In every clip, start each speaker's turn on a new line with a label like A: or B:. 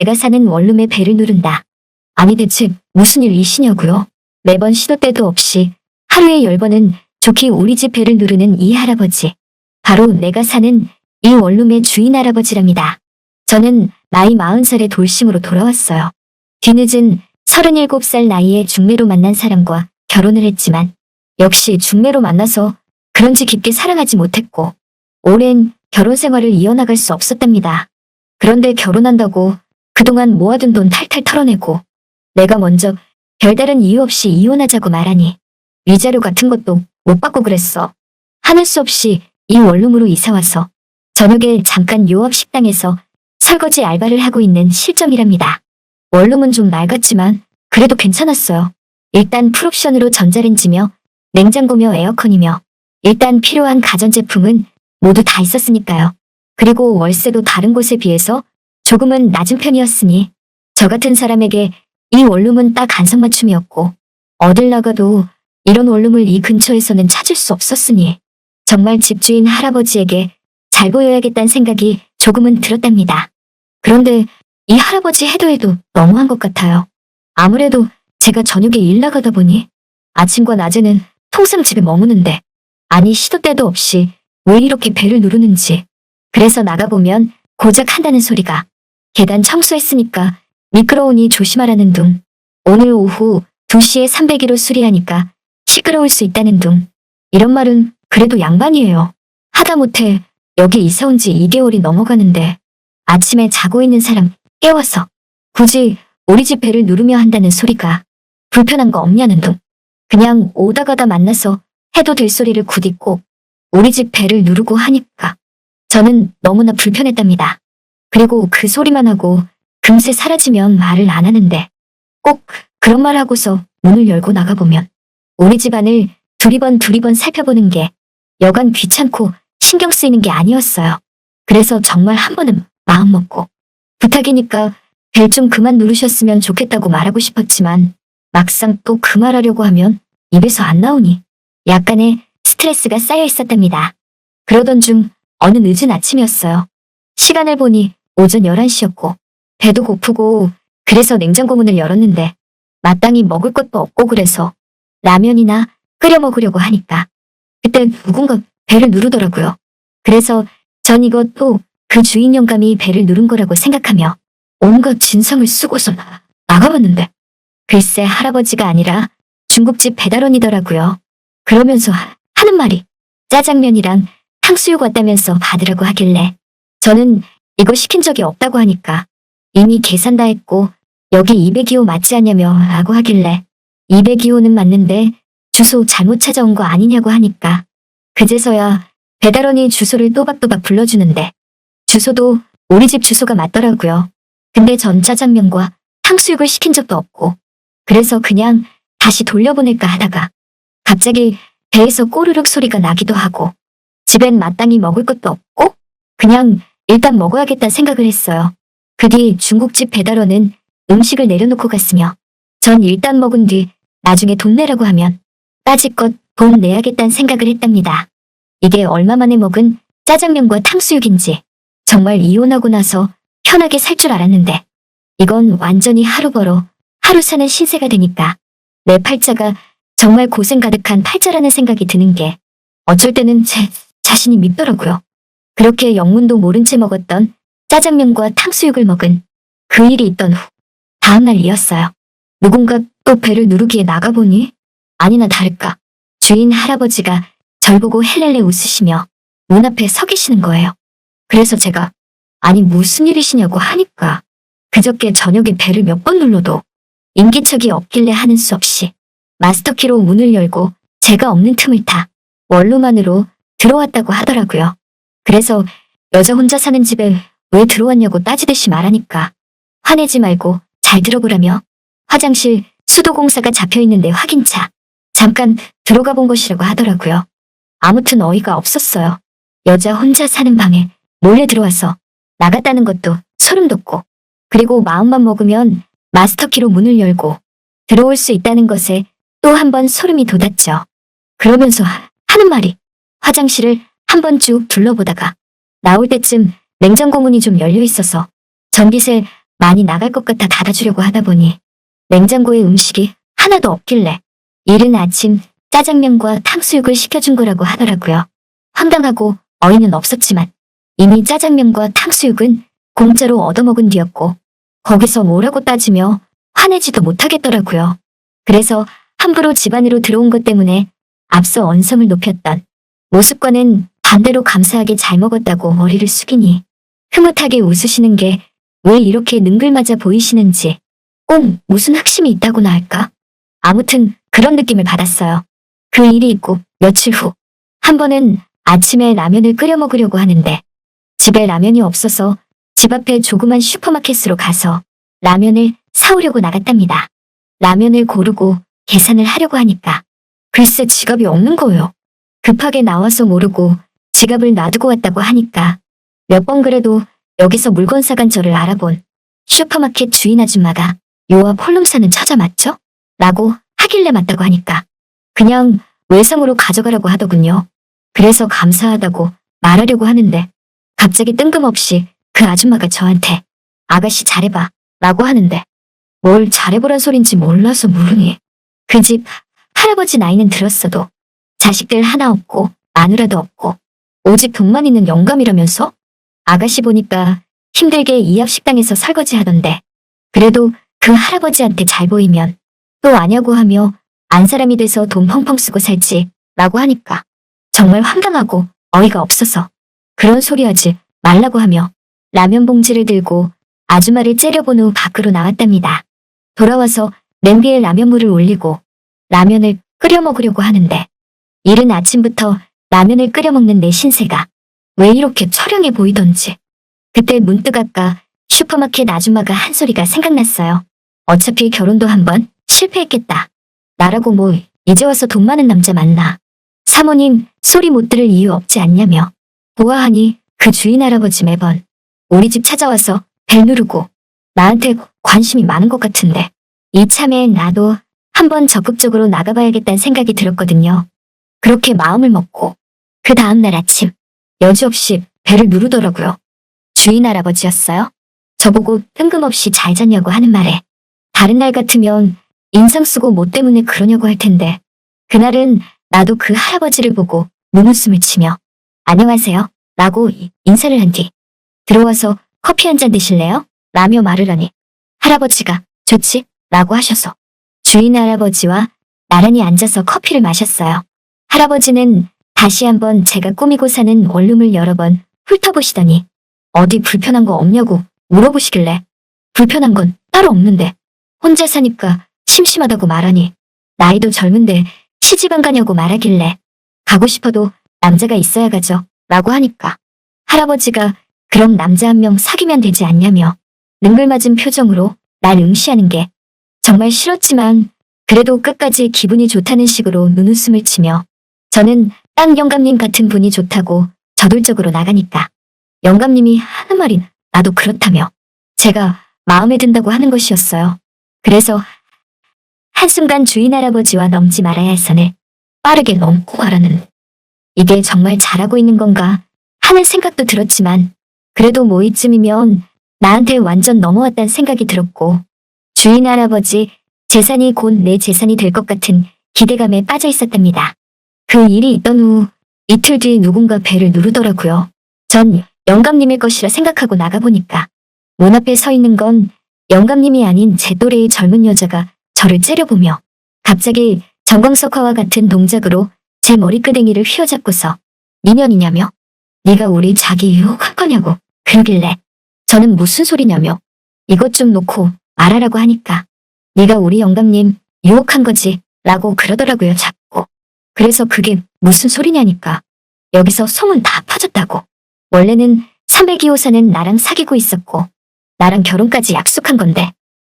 A: 내가 사는 원룸의 벨을 누른다. 아니 대체 무슨 일이시냐고요? 매번 시도 때도 없이 하루에 10번은 좋게 우리 집 벨을 누르는 이 할아버지. 바로 내가 사는 이 원룸의 주인 할아버지랍니다. 저는 나이 40살의 돌싱으로 돌아왔어요. 뒤늦은 37살 나이에 중매로 만난 사람과 결혼을 했지만 역시 중매로 만나서 그런지 깊게 사랑하지 못했고 오랜 결혼 생활을 이어나갈 수 없었답니다. 그런데 결혼한다고 그동안 모아둔 돈 탈탈 털어내고 내가 먼저 별다른 이유 없이 이혼하자고 말하니 위자료 같은 것도 못 받고 그랬어. 하는 수 없이 이 원룸으로 이사와서 저녁에 잠깐 요업 식당에서 설거지 알바를 하고 있는 실정이랍니다. 원룸은 좀 낡았지만 그래도 괜찮았어요. 일단 풀옵션으로 전자레인지며 냉장고며 에어컨이며 일단 필요한 가전제품은 모두 다 있었으니까요. 그리고 월세도 다른 곳에 비해서 조금은 낮은 편이었으니 저 같은 사람에게 이 원룸은 딱 안성맞춤이었고 어딜 나가도 이런 원룸을 이 근처에서는 찾을 수 없었으니 정말 집주인 할아버지에게 잘 보여야겠다는 생각이 조금은 들었답니다. 그런데 이 할아버지 해도 너무한 것 같아요. 아무래도 제가 저녁에 일 나가다 보니 아침과 낮에는 통상 집에 머무는데 아니 시도 때도 없이 왜 이렇게 벨을 누르는지. 그래서 나가보면 고작 한다는 소리가 계단 청소했으니까 미끄러우니 조심하라는 둥. 오늘 오후 2시에 301호 수리하니까 시끄러울 수 있다는 둥. 이런 말은 그래도 양반이에요. 하다못해 여기 이사 온 지 2개월이 넘어가는데 아침에 자고 있는 사람 깨워서 굳이 우리 집 벨을 누르며 한다는 소리가 불편한 거 없냐는 둥. 그냥 오다 가다 만나서 해도 될 소리를 굳이 꼭 우리 집 벨을 누르고 하니까 저는 너무나 불편했답니다. 그리고 그 소리만 하고 금세 사라지면 말을 안 하는데 꼭 그런 말 하고서 문을 열고 나가보면 우리 집 안을 두리번 살펴보는 게 여간 귀찮고 신경 쓰이는 게 아니었어요. 그래서 정말 한 번은 마음 먹고 부탁이니까 벨 좀 그만 누르셨으면 좋겠다고 말하고 싶었지만 막상 또 그 말하려고 하면 입에서 안 나오니 약간의 스트레스가 쌓여 있었답니다. 그러던 중 어느 늦은 아침이었어요. 시간을 보니 오전 11시였고 배도 고프고 그래서 냉장고 문을 열었는데 마땅히 먹을 것도 없고 그래서 라면이나 끓여 먹으려고 하니까 그때 누군가 벨을 누르더라고요. 그래서 전 이것도 그 주인 영감이 벨을 누른 거라고 생각하며 온갖 진성을 쓰고서 나가봤는데 글쎄 할아버지가 아니라 중국집 배달원이더라고요. 그러면서 하는 말이 짜장면이랑 탕수육 왔다면서 받으라고 하길래 저는 이거 시킨 적이 없다고 하니까 이미 계산 다 했고 여기 202호 맞지 않냐며 라고 하길래 202호는 맞는데 주소 잘못 찾아온 거 아니냐고 하니까 그제서야 배달원이 주소를 또박또박 불러주는데 주소도 우리 집 주소가 맞더라고요. 근데 전 짜장면과 탕수육을 시킨 적도 없고 그래서 그냥 다시 돌려보낼까 하다가 갑자기 배에서 꼬르륵 소리가 나기도 하고 집엔 마땅히 먹을 것도 없고 그냥 일단 먹어야겠다 생각을 했어요. 그 뒤 중국집 배달원은 음식을 내려놓고 갔으며 전 일단 먹은 뒤 나중에 돈 내라고 하면 따지껏 돈 내야겠다는 생각을 했답니다. 이게 얼마 만에 먹은 짜장면과 탕수육인지 정말 이혼하고 나서 편하게 살 줄 알았는데 이건 완전히 하루 벌어 하루 사는 신세가 되니까 내 팔자가 정말 고생 가득한 팔자라는 생각이 드는 게 어쩔 때는 제 자신이 밉더라고요. 그렇게 영문도 모른 채 먹었던 짜장면과 탕수육을 먹은 그 일이 있던 후 다음날 이었어요. 누군가 또 벨을 누르기에 나가보니 아니나 다를까 주인 할아버지가 절 보고 헬렐레 웃으시며 문 앞에 서 계시는 거예요. 그래서 제가 아니 무슨 일이시냐고 하니까 그저께 저녁에 벨을 몇 번 눌러도 인기척이 없길래 하는 수 없이 마스터키로 문을 열고 제가 없는 틈을 타 원룸 안으로 들어왔다고 하더라고요. 그래서 여자 혼자 사는 집에 왜 들어왔냐고 따지듯이 말하니까 화내지 말고 잘 들어보라며 화장실 수도공사가 잡혀있는데 확인차 잠깐 들어가 본 것이라고 하더라고요. 아무튼 어이가 없었어요. 여자 혼자 사는 방에 몰래 들어와서 나갔다는 것도 소름 돋고 그리고 마음만 먹으면 마스터키로 문을 열고 들어올 수 있다는 것에 또 한 번 소름이 돋았죠. 그러면서 하는 말이 화장실을 한 번 쭉 둘러보다가 나올 때쯤 냉장고 문이 좀 열려 있어서 전기세 많이 나갈 것 같아 닫아주려고 하다 보니 냉장고에 음식이 하나도 없길래 이른 아침 짜장면과 탕수육을 시켜준 거라고 하더라고요. 황당하고 어이는 없었지만 이미 짜장면과 탕수육은 공짜로 얻어먹은 뒤였고 거기서 뭐라고 따지며 화내지도 못하겠더라고요. 그래서 함부로 집 안으로 들어온 것 때문에 앞서 언성을 높였던 모습과는 반대로 감사하게 잘 먹었다고 머리를 숙이니 흐뭇하게 웃으시는 게 왜 이렇게 능글맞아 보이시는지 꼭 무슨 흑심이 있다고나 할까? 아무튼 그런 느낌을 받았어요. 그 일이 있고 며칠 후 한 번은 아침에 라면을 끓여 먹으려고 하는데 집에 라면이 없어서 집 앞에 조그만 슈퍼마켓으로 가서 라면을 사오려고 나갔답니다. 라면을 고르고 계산을 하려고 하니까 글쎄 지갑이 없는 거예요. 급하게 나와서 모르고 지갑을 놔두고 왔다고 하니까 몇 번 그래도 여기서 물건 사간 저를 알아본 슈퍼마켓 주인 아줌마가 요아 폴름 사는 처자 맞죠? 라고 하길래 맞다고 하니까 그냥 외상으로 가져가라고 하더군요. 그래서 감사하다고 말하려고 하는데 갑자기 뜬금없이 그 아줌마가 저한테 아가씨 잘해봐 라고 하는데 뭘 잘해보란 소린지 몰라서 모르니 그 집 할아버지 나이는 들었어도 자식들 하나 없고 마누라도 없고 오직 돈만 있는 영감이라면서? 아가씨 보니까 힘들게 이합식당에서 설거지 하던데 그래도 그 할아버지한테 잘 보이면 또 아냐고 하며 안 사람이 돼서 돈 펑펑 쓰고 살지 라고 하니까 정말 황당하고 어이가 없어서 그런 소리 하지 말라고 하며 라면 봉지를 들고 아줌마를 째려본 후 밖으로 나왔답니다. 돌아와서 냄비에 라면물을 올리고 라면을 끓여 먹으려고 하는데 이른 아침부터 라면을 끓여 먹는 내 신세가 왜 이렇게 처량해 보이던지 그때 문득 아까 슈퍼마켓 아줌마가 한 소리가 생각났어요. 어차피 결혼도 한번 실패했겠다. 나라고 뭐 이제 와서 돈 많은 남자 만나. 사모님 소리 못 들을 이유 없지 않냐며 보아하니 그 주인 할아버지 매번 우리 집 찾아와서 벨 누르고 나한테 관심이 많은 것 같은데 이참에 나도 한번 적극적으로 나가봐야겠다는 생각이 들었거든요. 그렇게 마음을 먹고 그 다음날 아침 여지없이 벨을 누르더라고요. 주인 할아버지였어요. 저보고 뜬금없이 잘 잤냐고 하는 말에 다른 날 같으면 인상 쓰고 뭐 때문에 그러냐고 할 텐데 그날은 나도 그 할아버지를 보고 눈웃음을 치며 안녕하세요 라고 인사를 한 뒤 들어와서 커피 한 잔 드실래요? 라며 말을 하니 할아버지가 좋지 라고 하셔서 주인 할아버지와 나란히 앉아서 커피를 마셨어요. 할아버지는 다시 한번 제가 꾸미고 사는 원룸을 여러 번 훑어보시더니 어디 불편한 거 없냐고 물어보시길래 불편한 건 따로 없는데 혼자 사니까 심심하다고 말하니 나이도 젊은데 시집 안 가냐고 말하길래 가고 싶어도 남자가 있어야 가죠 라고 하니까 할아버지가 그럼 남자 한 명 사귀면 되지 않냐며 능글맞은 표정으로 날 응시하는 게 정말 싫었지만 그래도 끝까지 기분이 좋다는 식으로 눈웃음을 치며 저는 딱 영감님 같은 분이 좋다고 저돌적으로 나가니까 영감님이 하는 말이 나도 그렇다며 제가 마음에 든다고 하는 것이었어요. 그래서 한순간 주인 할아버지와 넘지 말아야 할 선을 빠르게 넘고 가라는 이게 정말 잘하고 있는 건가 하는 생각도 들었지만 그래도 뭐 이쯤이면 나한테 완전 넘어왔다는 생각이 들었고 주인 할아버지 재산이 곧 내 재산이 될 것 같은 기대감에 빠져 있었답니다. 그 일이 있던 후 이틀 뒤 누군가 벨을 누르더라고요. 전 영감님일 것이라 생각하고 나가보니까 문 앞에 서 있는 건 영감님이 아닌 제 또래의 젊은 여자가 저를 째려보며 갑자기 정광석화와 같은 동작으로 제 머리끄댕이를 휘어잡고서 니년이냐며 네가 우리 자기 유혹할 거냐고 그러길래 저는 무슨 소리냐며 이것 좀 놓고 말하라고 하니까 네가 우리 영감님 유혹한 거지 라고 그러더라고요 자꾸. 그래서 그게 무슨 소리냐니까 여기서 소문 다 퍼졌다고. 원래는 302호사는 나랑 사귀고 있었고 나랑 결혼까지 약속한 건데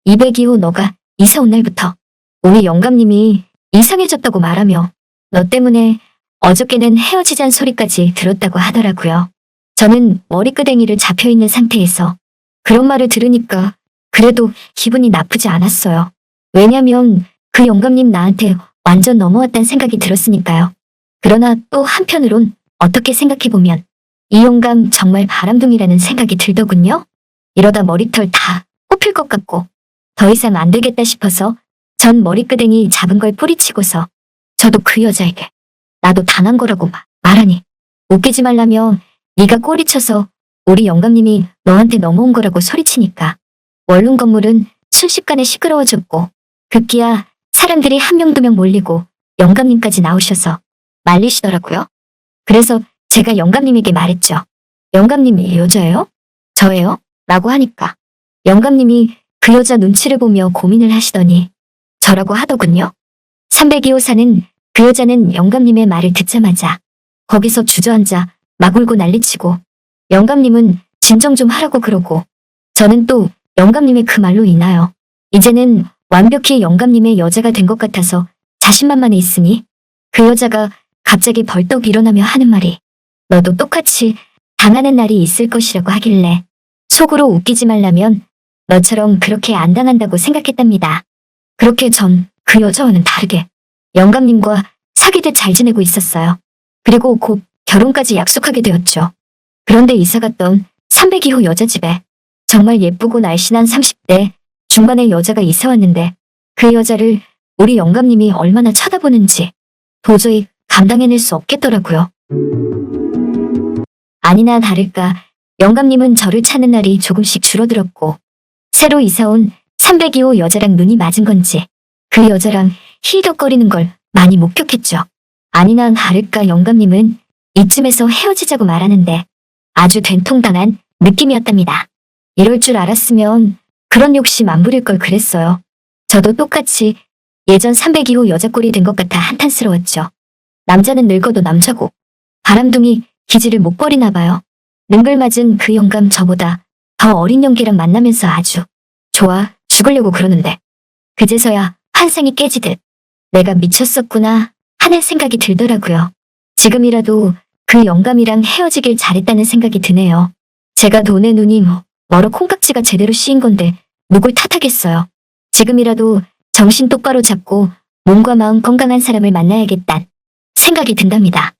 A: 202호 너가 이사 온 날부터 우리 영감님이 이상해졌다고 말하며 너 때문에 어저께는 헤어지자는 소리까지 들었다고 하더라고요. 저는 머리끄댕이를 잡혀있는 상태에서 그런 말을 들으니까 그래도 기분이 나쁘지 않았어요. 왜냐면 그 영감님 나한테 완전 넘어왔다는 생각이 들었으니까요. 그러나 또 한편으론 어떻게 생각해보면 이 영감 정말 바람둥이라는 생각이 들더군요. 이러다 머리털 다 뽑힐 것 같고 더 이상 안 되겠다 싶어서 전 머리끄댕이 잡은 걸 뿌리치고서 저도 그 여자에게 나도 당한 거라고 말하니 웃기지 말라며 네가 꼬리쳐서 우리 영감님이 너한테 넘어온 거라고 소리치니까 원룸 건물은 순식간에 시끄러워졌고 급기야 사람들이 한 명 두 명 몰리고 영감님까지 나오셔서 말리시더라고요. 그래서 제가 영감님에게 말했죠. 영감님이 여자예요? 저예요? 라고 하니까 영감님이 그 여자 눈치를 보며 고민을 하시더니 저라고 하더군요. 302호사는 그 여자는 영감님의 말을 듣자마자 거기서 주저앉아 막 울고 난리치고 영감님은 진정 좀 하라고 그러고 저는 또 영감님의 그 말로 인하여 이제는 완벽히 영감님의 여자가 된 것 같아서 자신만만해 있으니 그 여자가 갑자기 벌떡 일어나며 하는 말이 너도 똑같이 당하는 날이 있을 것이라고 하길래 속으로 웃기지 말라면 너처럼 그렇게 안 당한다고 생각했답니다. 그렇게 전 그 여자와는 다르게 영감님과 사귀듯 잘 지내고 있었어요. 그리고 곧 결혼까지 약속하게 되었죠. 그런데 이사갔던 302호 여자 집에 정말 예쁘고 날씬한 30대 중반의 여자가 이사 왔는데 그 여자를 우리 영감님이 얼마나 쳐다보는지 도저히 감당해낼 수 없겠더라고요. 아니나 다를까 영감님은 저를 찾는 날이 조금씩 줄어들었고 새로 이사온 302호 여자랑 눈이 맞은 건지 그 여자랑 히덕거리는 걸 많이 목격했죠. 아니나 다를까 영감님은 이쯤에서 헤어지자고 말하는데 아주 된통당한 느낌이었답니다. 이럴 줄 알았으면 그런 욕심 안 부릴 걸 그랬어요. 저도 똑같이 예전 302호 여자 꼴이 된 것 같아 한탄스러웠죠. 남자는 늙어도 남자고 바람둥이 기질을 못 버리나 봐요. 능글맞은 그 영감 저보다 더 어린 연기랑 만나면서 아주 좋아 죽으려고 그러는데 그제서야 환상이 깨지듯 내가 미쳤었구나 하는 생각이 들더라고요. 지금이라도 그 영감이랑 헤어지길 잘했다는 생각이 드네요. 제가 돈에 눈이 멀어 콩깍지가 제대로 씌인 건데 누굴 탓하겠어요. 지금이라도 정신 똑바로 잡고 몸과 마음 건강한 사람을 만나야겠단 생각이 든답니다.